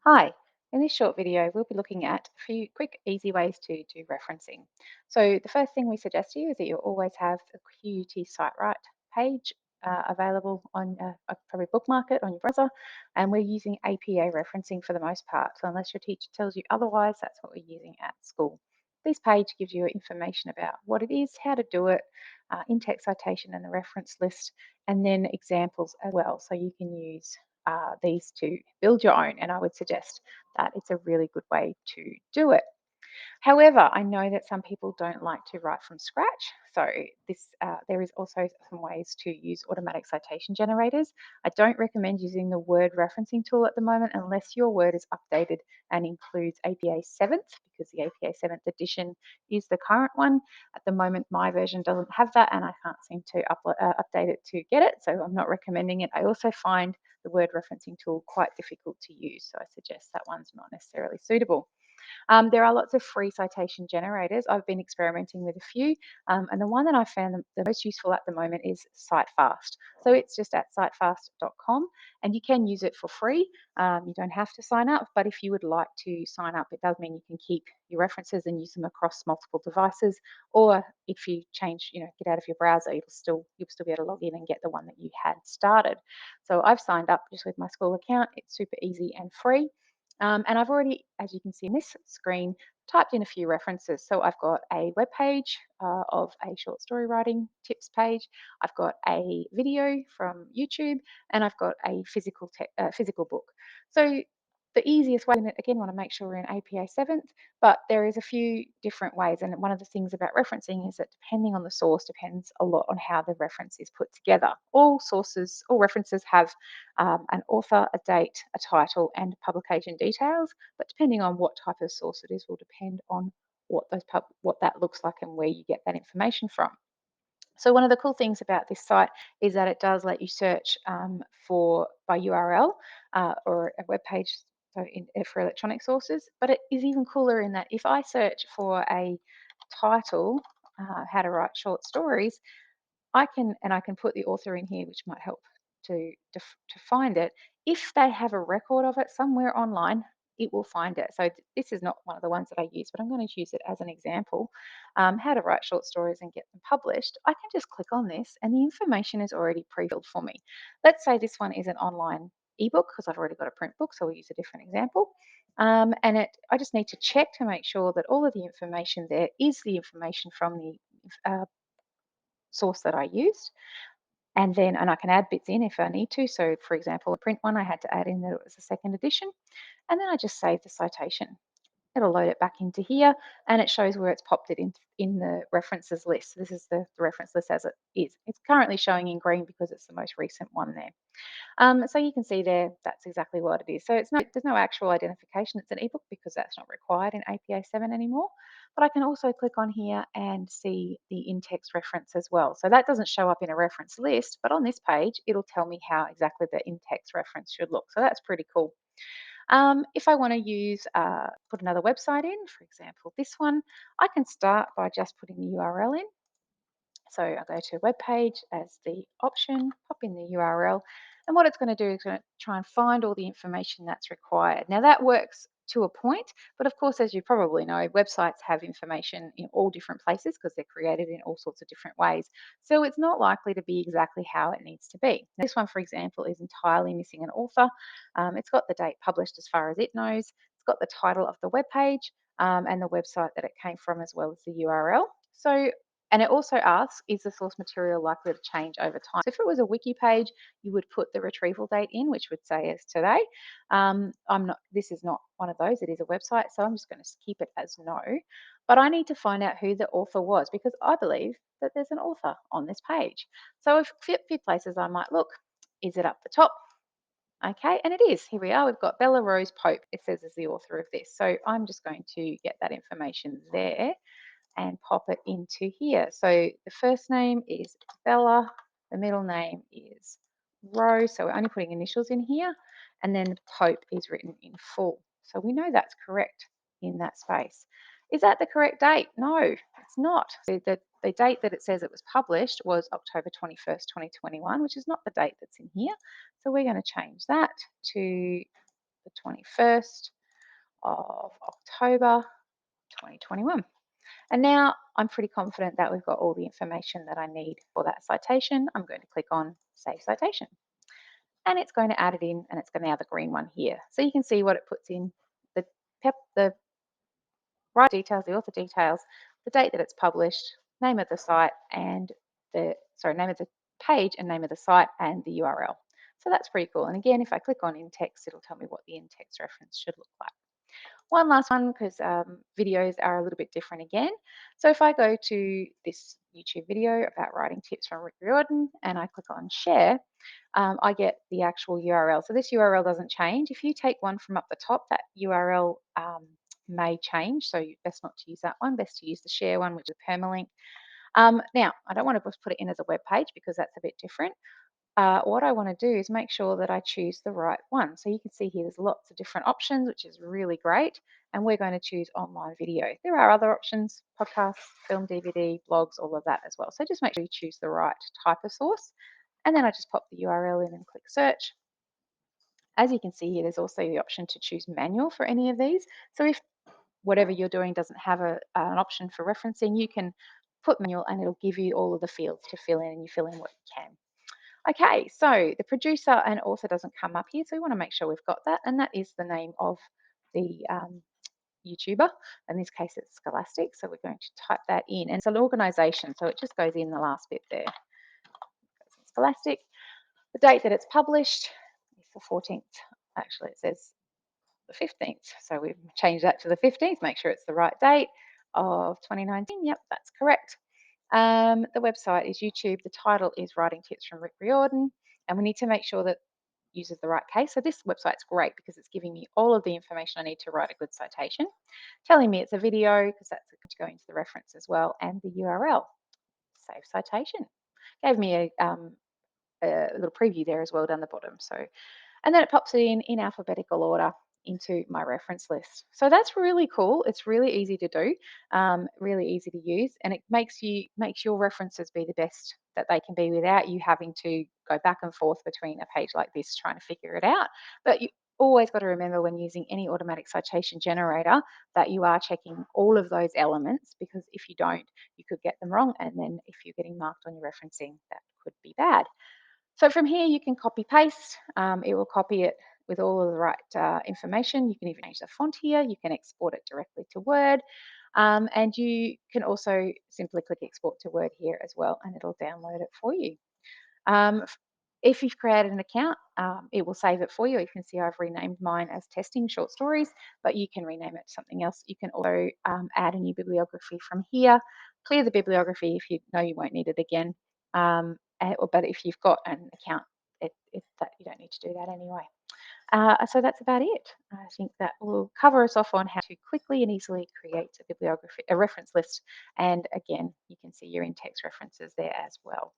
Hi, in this short video, we'll be looking at a few quick, easy ways to do referencing. So the first thing we suggest to you is that you always have a QUT SiteWrite page available on probably bookmark it on your browser, and we're using APA referencing for the most part. So unless your teacher tells you otherwise, that's what we're using at school. This page gives you information about what it is, how to do it, in-text citation and the reference list, and then examples as well. So you can use these to build your own, and I would suggest that it's a really good way to do it. However, I know that some people don't like to write from scratch, so there is also some ways to use automatic citation generators. I don't recommend using the word referencing tool at the moment unless your word is updated and includes APA 7th, because the APA 7th edition is the current one. At the moment, my version doesn't have that, and I can't seem to update it to get it, so I'm not recommending it. I also find the word referencing tool quite difficult to use, so I suggest that one's not necessarily suitable. There are lots of free citation generators. I've been experimenting with a few, and the one that I found the most useful at the moment is CiteFast. So it's just at citefast.com, and you can use it for free. You don't have to sign up, but if you would like to sign up, it does mean you can keep your references and use them across multiple devices. Or if you change, get out of your browser, you'll still be able to log in and get the one that you had started. So I've signed up just with my school account. It's super easy and free. And I've already, as you can see in this screen, typed in a few references. So I've got a web page of a short story writing tips page. I've got a video from YouTube, and I've got a physical book. So the easiest way, and again, want to make sure we're in APA 7th, but there is a few different ways. And one of the things about referencing is that depending on the source depends a lot on how the reference is put together. All references have an author, a date, a title, and publication details. But depending on what type of source it is, will depend on what that looks like and where you get that information from. So one of the cool things about this site is that it does let you search by URL or a web page, for electronic sources. But it is even cooler in that if I search for a title, how to write short stories, I can put the author in here, which might help to find it. If they have a record of it somewhere online, it will find it. So this is not one of the ones that I use, but I'm going to use it as an example. How to write short stories and get them published. I can just click on this, and the information is already pre-filled for me. Let's say this one is an online ebook because I've already got a print book, so we'll use a different example. I just need to check to make sure that all of the information there is the information from the source that I used. And I can add bits in if I need to. So for example, a print one, I had to add in that it was a second edition. And then I just save the citation. It'll load it back into here, and it shows where it's popped it in the references list. So this is the reference list as it is. It's currently showing in green because it's the most recent one there. So you can see there, that's exactly what it is. So there's no actual identification. It's an ebook because that's not required in APA 7 anymore. But I can also click on here and see the in-text reference as well. So that doesn't show up in a reference list, but on this page, it'll tell me how exactly the in-text reference should look. So that's pretty cool. If I want to put another website in, for example, this one, I can start by just putting the URL in. So I go to web page as the option, pop in the URL, and what it's going to do is going to try and find all the information that's required. Now that works to a point, but of course, as you probably know, websites have information in all different places because they're created in all sorts of different ways. So it's not likely to be exactly how it needs to be. Now, this one, for example, is entirely missing an author. It's got the date published as far as it knows. It's got the title of the web page and the website that it came from, as well as the URL. And it also asks, is the source material likely to change over time? So if it was a wiki page, you would put the retrieval date in, which would say as today. This is not one of those, it is a website, so I'm just going to keep it as no. But I need to find out who the author was because I believe that there's an author on this page. So a few places I might look, is it up the top? Okay, and it is. Here we are. We've got Bella Rose Pope. It says is the author of this. So I'm just going to get that information there and pop it into here. So the first name is Bella, the middle name is Rose, so we're only putting initials in here, and then the Pope is written in full. So we know that's correct in that space. Is that the correct date? No, it's not. So the date that it says it was published was October 21st, 2021, which is not the date that's in here. So we're going to change that to the 21st of October 2021. And now I'm pretty confident that we've got all the information that I need for that citation. I'm going to click on Save Citation. And it's going to add it in, and it's now the green one here. So you can see what it puts in, the right details, the author details, the date that it's published, name of the site, and name of the page and name of the site and the URL. So that's pretty cool. And again, if I click on in-text, it'll tell me what the in-text reference should look like. One last one, because videos are a little bit different again. So if I go to this YouTube video about writing tips from Rick Riordan and I click on share, I get the actual URL. So this URL doesn't change. If you take one from up the top, that URL may change. So best not to use that one. Best to use the share one, which is permalink. Now, I don't want to just put it in as a web page because that's a bit different. What I want to do is make sure that I choose the right one. So you can see here there's lots of different options, which is really great. And we're going to choose online video. There are other options, podcasts, film, DVD, blogs, all of that as well. So just make sure you choose the right type of source. And then I just pop the URL in and click search. As you can see here, there's also the option to choose manual for any of these. So if whatever you're doing doesn't have an option for referencing, you can put manual and it'll give you all of the fields to fill in, and you fill in what you can. Okay, so the producer and author doesn't come up here, so we want to make sure we've got that, and that is the name of the YouTuber. In this case, it's Scholastic, so we're going to type that in. And it's an organisation, so it just goes in the last bit there. Scholastic. The date that it's published is the 14th. Actually, it says the 15th, so we've changed that to the 15th. Make sure it's the right date of 2019. Yep, that's correct. The website is YouTube. The title is Writing Tips from Rick Riordan. And we need to make sure that uses the right case. So this website's great because it's giving me all of the information I need to write a good citation, telling me it's a video because that's going to go into the reference as well, and the URL. Save citation. Gave me a little preview there as well down the bottom. So, and then it pops it in alphabetical order into my reference list. So that's really cool. It's really easy to do, really easy to use, and it makes your references be the best that they can be without you having to go back and forth between a page like this trying to figure it out. But you always got to remember when using any automatic citation generator that you are checking all of those elements, because if you don't, you could get them wrong, and then if you're getting marked on your referencing, that could be bad. So from here, you can copy paste. It will copy it with all of the right information. You can even change the font here. You can export it directly to Word. And you can also simply click export to Word here as well, and it'll download it for you. If you've created an account, it will save it for you. You can see I've renamed mine as Testing Short Stories, but you can rename it to something else. You can also add a new bibliography from here, clear the bibliography if you know you won't need it again. But if you've got an account, that you don't need to do that anyway. So that's about it. I think that will cover us off on how to quickly and easily create a reference list. And again, you can see your in-text references there as well.